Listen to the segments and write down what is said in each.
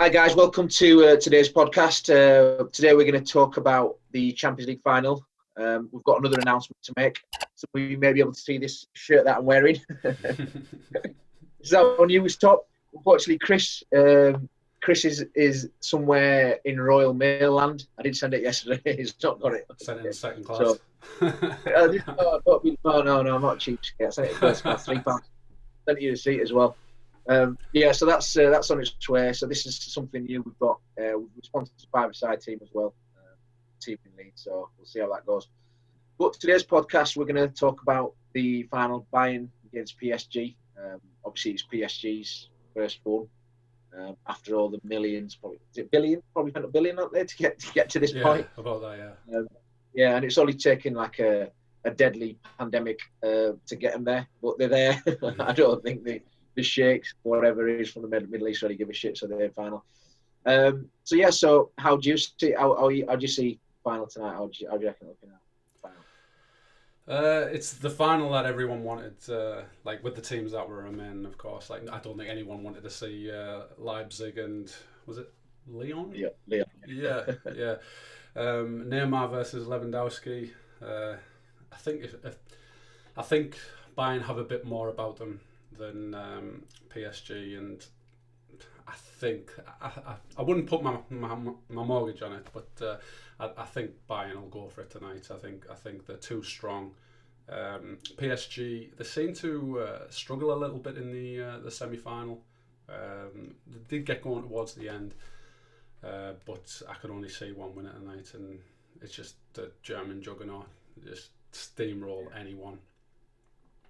Hi guys, welcome to today's podcast. Today we're going to talk about the Champions League final. We've got another announcement to make. So we may be able to see this shirt that I'm wearing. Is that on you, top? Unfortunately, Chris is somewhere in Royal Mail land. I did send it yesterday. He's not got it. Sent it in second class. So, no, I'm not cheap. I sent it in first class, £3. Sent you the seat as well. So that's on its way. So this is something new. We've got we've sponsored a five-a-side team as well, team in League. So we'll see how that goes. But today's podcast, we're going to talk about the final, Bayern against PSG. Obviously, it's PSG's first one after all the millions, probably is it billion? Probably spent $1 billion out there to get to this point. About that, yeah. And it's only taken like a deadly pandemic to get them there, but they're there. I don't think the sheikhs, whatever it is from the Middle East, really give a shit. So they're final. So how do you see? How do you see final tonight? How do you reckon looking at final? it's the final that everyone wanted. Like with the teams that were in, of course. Like I don't think anyone wanted to see Leipzig and was it Lyon? Yeah, Lyon. Yeah. Neymar versus Lewandowski. I think Bayern have a bit more about them than PSG, and I think I wouldn't put my mortgage on it, but I think Bayern will go for it tonight. I think they're too strong. PSG, they seem to struggle a little bit in the semi-final. They did get going towards the end, but I could only see one winner tonight, and it's just the German juggernaut just steamroll anyone.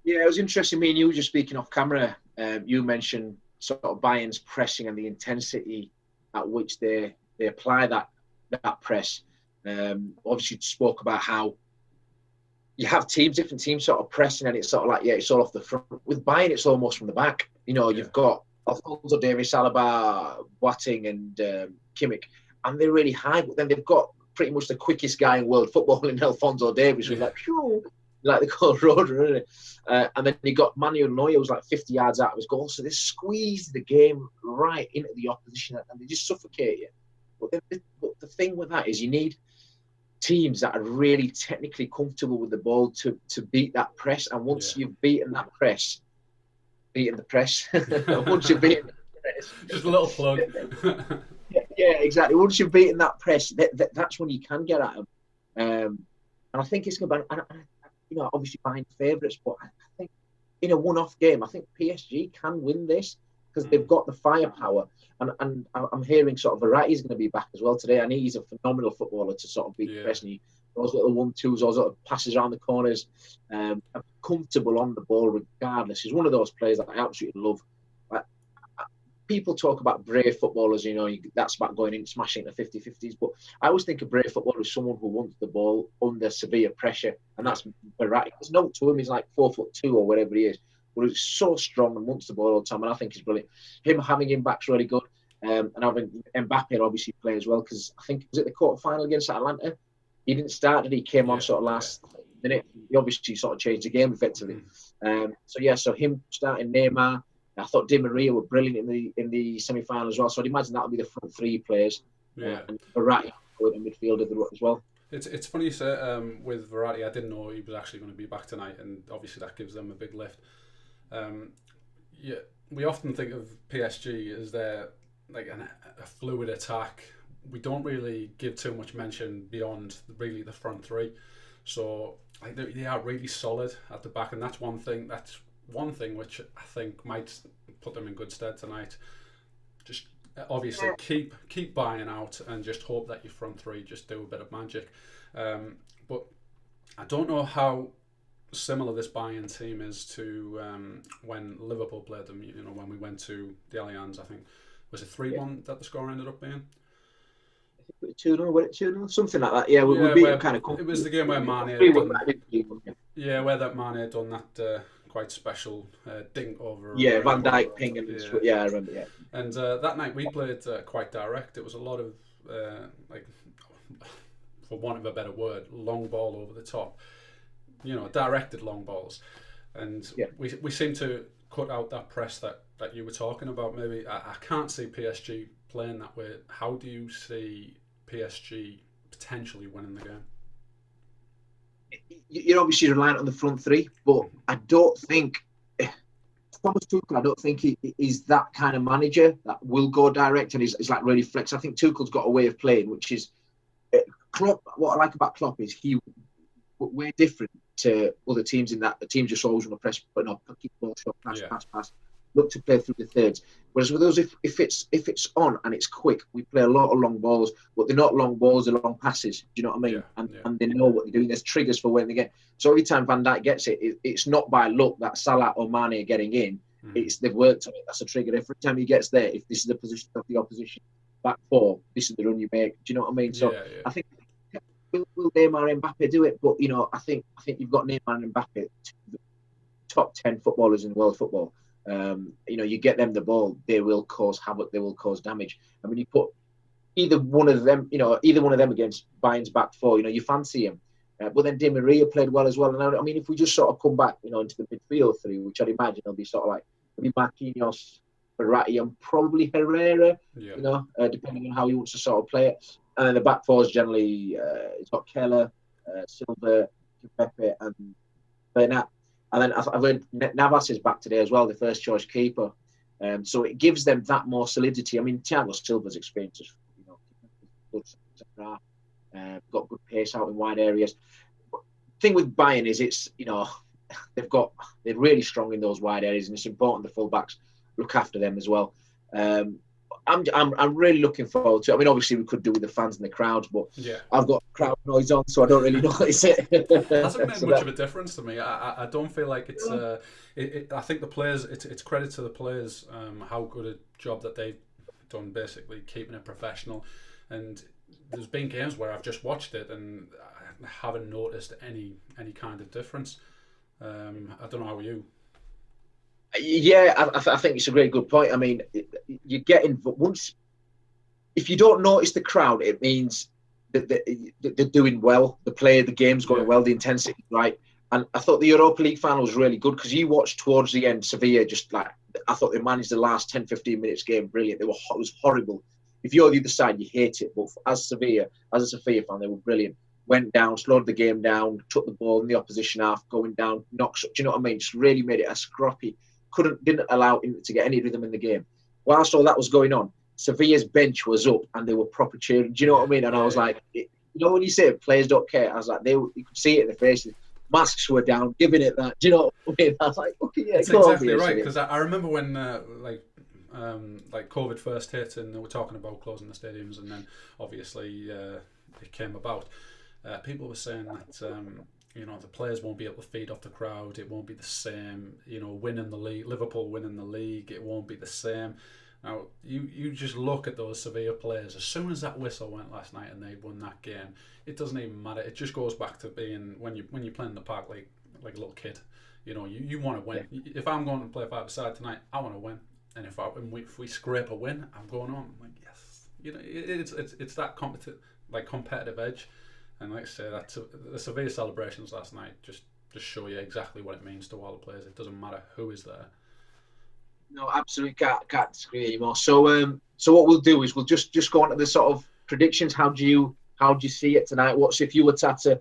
Yeah, it was interesting. Me and you were just speaking off camera. You mentioned sort of Bayern's pressing and the intensity at which they apply that press. Obviously, spoke about how you have different teams sort of pressing, and it's sort of like, it's all off the front. With Bayern, it's almost from the back. You've got Alphonso Davies, Alaba, Boateng, and Kimmich, and they're really high. But then they've got pretty much the quickest guy in world football in Alphonso Davies, who's like they call Roder, isn't it? And then you got Manuel Neuer, who's like 50 yards out of his goal. So they squeeze the game right into the opposition, and they just suffocate you. But the thing with that is you need teams that are really technically comfortable with the ball to beat that press. And once you've beaten the press, once you've beaten the press, just a little plug. Yeah, exactly. Once you've beaten that press, that's when you can get at them. And I think it's going to be, obviously Bayern favourites, but I think in a one-off game, I think PSG can win this because they've got the firepower. And I'm hearing sort of Verratti's going to be back as well today. I know he's a phenomenal footballer to sort of beat the press. And those little 1-2s, those little passes around the corners, are comfortable on the ball regardless. He's one of those players that I absolutely love. People talk about brave footballers, that's about going in, smashing the 50-50s. But I always think a brave footballer is someone who wants the ball under severe pressure. And that's Verratti. There's no to him. He's like 4'2" or whatever he is. But he's so strong and wants the ball all the time. And I think he's brilliant. Having him back's really good. And having Mbappe obviously play as well. Because I think, was it the quarter-final against Atalanta? He didn't start, did he? Came on sort of last minute. He obviously sort of changed the game effectively. So him starting Neymar. I thought Di Maria were brilliant in the semi-final as well. So I'd imagine that'll be the front three players. And Verratti in midfield as well. It's funny you say with Verratti, I didn't know he was actually going to be back tonight, and obviously that gives them a big lift. We often think of PSG as their like a fluid attack. We don't really give too much mention beyond really the front three. So they are really solid at the back, and that's one thing which I think might put them in good stead tonight. Just obviously keep buying out and just hope that your front three just do a bit of magic. But I don't know how similar this Bayern team is to when Liverpool played them. When we went to the Allianz, I think was it 3-1 that the score ended up being. 2-0, something like that. Yeah, we beat them kind of. It was the game where Mane where that Mane had done that quite special dink over. Yeah, Van Dijk ping and I remember. Yeah, and that night we played quite direct. It was a lot of for want of a better word, long ball over the top. Directed long balls, and we seem to cut out that press that you were talking about. Maybe I can't see PSG playing that way, how do you see PSG potentially winning the game? You're obviously reliant on the front three, but I don't think Thomas Tuchel, I don't think he is that kind of manager that will go direct and is like really flex. I think Tuchel's got a way of playing, which is Klopp. What I like about Klopp is we're different to other teams in that the team just always want to press, but no, keep the ball short, pass, look to play through the thirds. Whereas with us, if it's on and it's quick, we play a lot of long balls, but they're not long balls, they're long passes. Do you know what I mean? And they know what they're doing. There's triggers for when they get. So every time Van Dijk gets it, it's not by luck that Salah or Mane are getting in. It's they've worked on it. That's a trigger. Every time he gets there, if this is the position of the opposition, back four, this is the run you make. Do you know what I mean? So I think will Neymar and Mbappe do it? But I think you've got Neymar and Mbappe, the top 10 footballers in world football. You get them the ball, they will cause havoc, they will cause damage. I mean, you put either one of them against Bayern's back four, you fancy him. But then Di Maria played well as well. And I mean, if we just sort of come back, into the midfield three, which I'd imagine will be sort of like maybe Marquinhos, Verratti, and probably Herrera. Depending on how he wants to sort of play it. And then the back four is generally it's got Keller, Silva, Pepe, and Bernat. And then I've heard Navas is back today as well, the first choice keeper. So it gives them that more solidity. I mean, Thiago Silva's experience is, got good pace out in wide areas. But the thing with Bayern is they're really strong in those wide areas, and it's important the full-backs look after them as well. I'm really looking forward to it. I mean, obviously we could do with the fans and the crowds, but I've got crowd noise on, so I don't really notice it. It hasn't made much of a difference to me. I don't feel like it's. I think the players. It's credit to the players how good a job that they've done, basically keeping it professional. And there's been games where I've just watched it and I haven't noticed any kind of difference. I don't know how you. Yeah, I think it's a very good point. I mean, you're getting once if you don't notice the crowd, it means that they're doing well. The game's going well, the intensity right. And I thought the Europa League final was really good because you watched towards the end Sevilla just like I thought they managed the last 10-15 minutes game brilliant. It was horrible. If you're the other side, you hate it. But as a Sevilla fan, they were brilliant. Went down, slowed the game down, took the ball in the opposition half, going down, knocks up. Do you know what I mean? Just really made it a scrappy. Didn't allow him to get any rhythm in the game. Whilst all that was going on, Sevilla's bench was up and they were proper cheering. Do you know what I mean? And I was like, when you say players don't care, I was like, you could see it in their faces. Masks were down, giving it that. Do you know what I mean? I was like, okay, yeah, it's exactly right. Because I remember when like COVID first hit and they were talking about closing the stadiums, and then obviously it came about. People were saying that the players won't be able to feed off the crowd. It won't be the same. Winning the league, Liverpool winning the league, it won't be the same. Now you just look at those Sevilla players. As soon as that whistle went last night and they won that game, it doesn't even matter. It just goes back to being when you're playing in the park like a little kid. You want to win. Yeah. If I'm going to play five-a-side tonight, I want to win. And if we scrape a win, I'm going on. I'm like, yes. It's that competitive edge. And like I say, the Sevilla celebrations last night just show you exactly what it means to all the players. It doesn't matter who is there. No, absolutely can't disagree anymore. So what we'll do is we'll just go on to the sort of predictions. How do you see it tonight? What's if you were to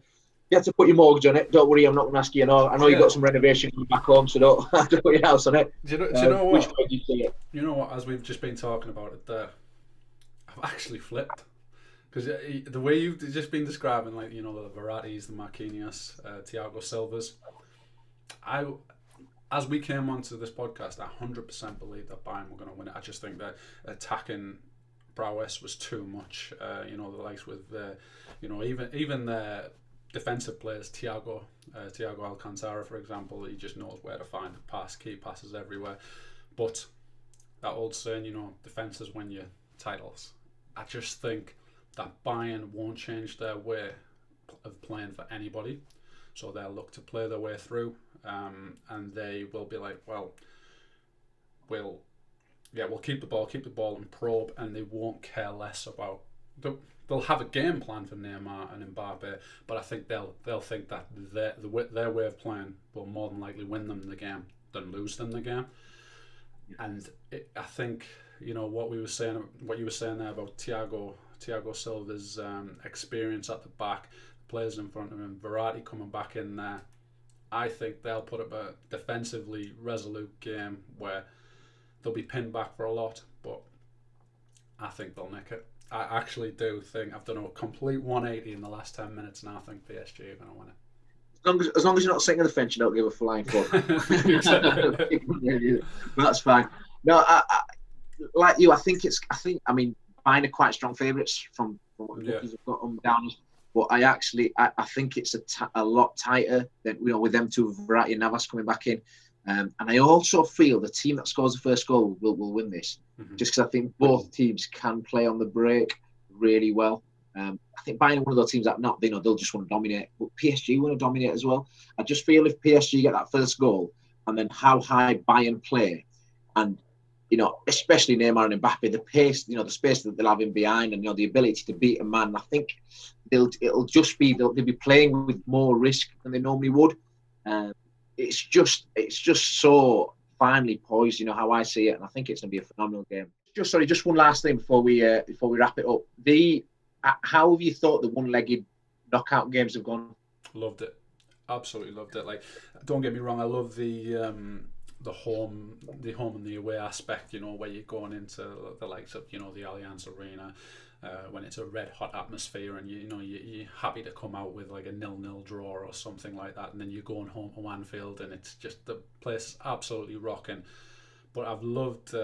you have to put your mortgage on it? Don't worry, I'm not going to ask you. I know you've got some renovation back home, so don't have to put your house on it. Do you know what? Which way do you see it? You know what? As we've just been talking about it there, I've actually flipped. Because the way you've just been describing, like, the Verrattis, the Marquinhos, Thiago Silvas, as we came onto this podcast, I 100% believe that Bayern were going to win it. I just think that attacking prowess was too much. The likes with, even the defensive players, Thiago Alcantara, for example, he just knows where to find the pass, key passes everywhere. But that old saying, defenses win your titles. I just think that Bayern won't change their way of playing for anybody. So they'll look to play their way through, and they will be like, we'll keep the ball and probe, and they won't care less about. They'll have a game plan for Neymar and Mbappe, but I think they'll think that their way of playing will more than likely win them the game than lose them the game. And I think what you were saying there about Thiago Silva's experience at the back, players in front of him, Verratti coming back in there. I think they'll put up a defensively resolute game where they'll be pinned back for a lot, but I think they'll nick it. I actually do think I've done a complete 180 in the last 10 minutes, and I think PSG are going to win it. As long as you're not sitting on the fence, you don't give a flying fuck. That's fine. No, I like you. I think Bayern are quite strong favourites from what the bookies have got them down. But I think it's a lot tighter than with them two, Verratti and Navas coming back in. And I also feel the team that scores the first goal will win this, just because I think both teams can play on the break really well. I think Bayern are one of those teams that they'll just want to dominate, but PSG want to dominate as well. I just feel if PSG get that first goal, and then how high Bayern play, and especially Neymar and Mbappe, the pace, the space that they'll have in behind, and the ability to beat a man, I think they'll be playing with more risk than they normally would. It's just so finely poised, how I see it, and I think it's going to be a phenomenal game. Just one last thing before we wrap it up. How have you thought the one-legged knockout games have gone? Loved it, absolutely loved it. Like, don't get me wrong, I love the home and the away aspect. Where you're going into the likes of the Allianz Arena. When it's a red hot atmosphere and you're happy to come out with like a 0-0 draw or something like that, and then you're going home to Anfield and it's just the place is absolutely rocking. But I've loved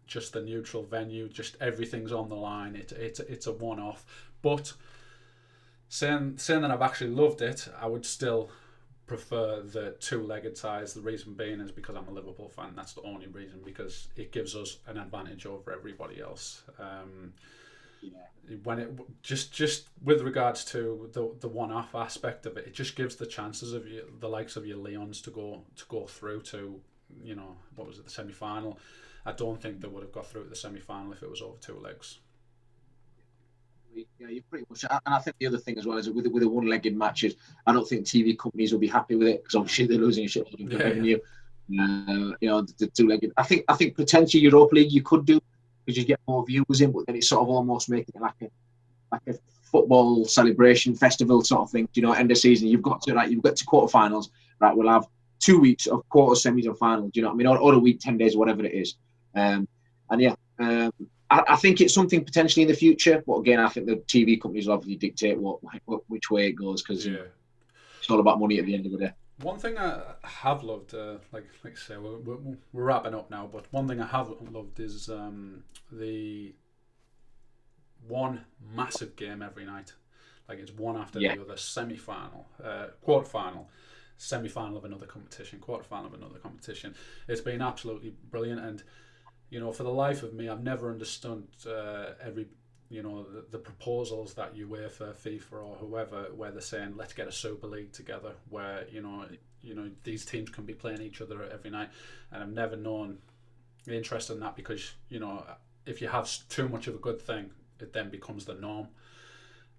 just the neutral venue, just everything's on the line. It's a one-off. But saying that I've actually loved it, I would still prefer the two-legged ties. The reason being is because I'm a Liverpool fan. That's the only reason, because it gives us an advantage over everybody else. When it just with regards to the one-off aspect of it, it just gives the chances of the likes of your Leons to go through to what was it, the semi-final. I don't think they would have got through to the semi-final if it was over two legs. Yeah, you're pretty much. And I think the other thing as well is with the one-legged matches, I don't think TV companies will be happy with it, because obviously they're losing shit on revenue. The two-legged. I think potentially Europa League you could do, because you get more viewers in, but then it's sort of almost making it like a football celebration festival sort of thing. End of season, you've got to quarterfinals. Right, we'll have 2 weeks of quarter, semis, and finals. Do you know what I mean? Or a week, 10 days, whatever it is. I think it's something potentially in the future. But again, I think the TV companies will obviously dictate which way it goes, because it's all about money at the end of the day. One thing I have loved, like I say, we're wrapping up now, but one thing I have loved is the one massive game every night. Like, it's one after the other, semi-final, quarter-final, semi-final of another competition, quarter-final of another competition. It's been absolutely brilliant, and for the life of me, I've never understood the proposals that UEFA, FIFA, or whoever, where they're saying let's get a Super League together, where these teams can be playing each other every night, and I've never known the interest in that, because if you have too much of a good thing, it then becomes the norm.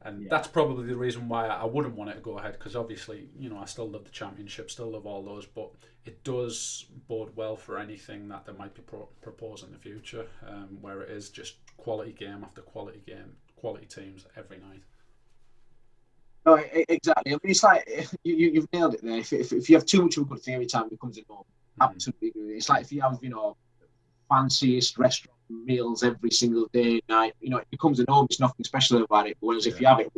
And that's probably the reason why I wouldn't want it to go ahead, because obviously, I still love the Championship, still love all those, but it does bode well for anything that they might be proposed in the future, where it is just quality game after quality game, quality teams every night. No, exactly. I mean, it's like you've nailed it there. If you have too much of a good thing every time, it becomes a norm. Absolutely. It's like if you have fanciest restaurant meals every single day, night, it becomes a norm. It's nothing special about it. Whereas if you have it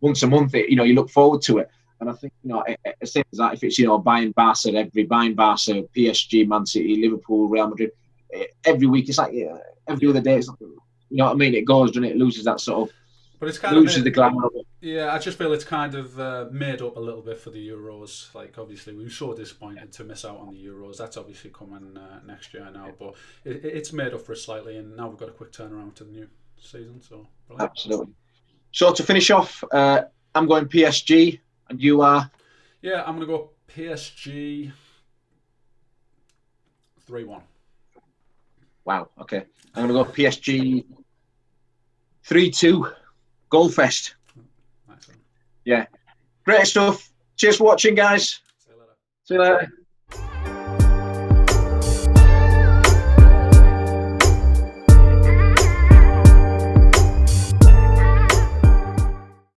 once a month, you look forward to it. And I think same as that. If it's Bayern, Barca, PSG, Man City, Liverpool, Real Madrid, every week it's like every other day. It's like, what I mean? It goes, doesn't it? It loses that sort of. But it's kind loses of the glamour of it. Yeah, I just feel it's kind of made up a little bit for the Euros. Like, obviously, we were so disappointed to miss out on the Euros. That's obviously coming next year now, but it's made up for it slightly, and now we've got a quick turnaround to the new season. So brilliant. Absolutely. So to finish off, I'm going PSG, and you are? Yeah, I'm going to go PSG 3-1. Wow. Okay, I'm going to go PSG 3-2. Goalfest. Nice one. Yeah. Great stuff. Cheers for watching, guys. See you later. See you later.